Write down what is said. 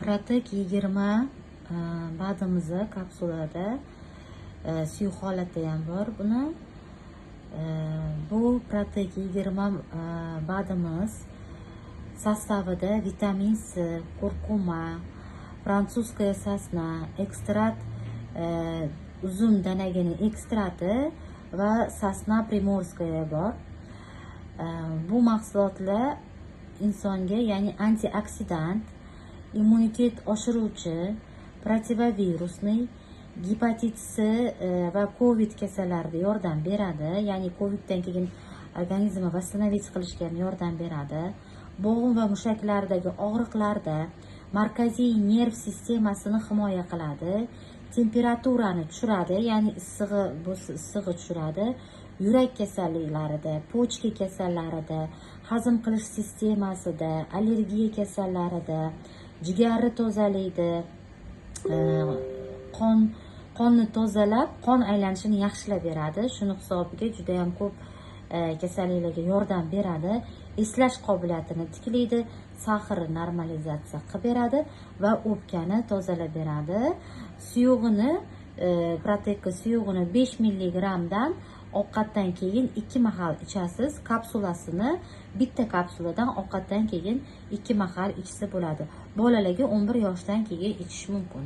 Protek 20 badimizni kapsulada suyuq holatda ham bor. Buni bu Protek 20 badimiz sostavida vitamin C, kurkuma, frantsuzskaya sosna, ekstrakt uzum danagini ekstrakti va sosna primorskaya bor. Bu mahsulotlar insonga, ya'ni antioksidant, immunitet oshiruvchi, protivirusniy, gepatit C va Covid kasallarida yordam beradi. Ya'ni Coviddan keyin organizmni восстановить qilishga yordam beradi. Bo'g'im va mushaklardagi og'riqlarda markaziy nerv sistemasini himoya qiladi. Temperaturani tushiradi, ya'ni issig'i bo'lsa issig'i tushiradi. Yurak kasalliklarida, pochka kasallarida, hazm qilish sistemasida, allergiya kasallarida, jigarni tozalaydi, qonni tozalab, qon aylanishini yaxshilab beradi. Shuni hisobiga juda ham ko'p kasalliklarga yordam beradi. Eslash qobiliyatini tiklaydi, saxarni normalizatsiya qilib beradi va o'pkani tozalab beradi. Suyug'ini, Protek suyug'ini 5 milligramdan ovqatdan keyin 2 mahal ichasiz. Kapsulasini bitta kapsuladan ovqatdan keyin 2 mahal ichsa bo'ladi. Bolalarga 11 yoshdan keyin ichish mumkin.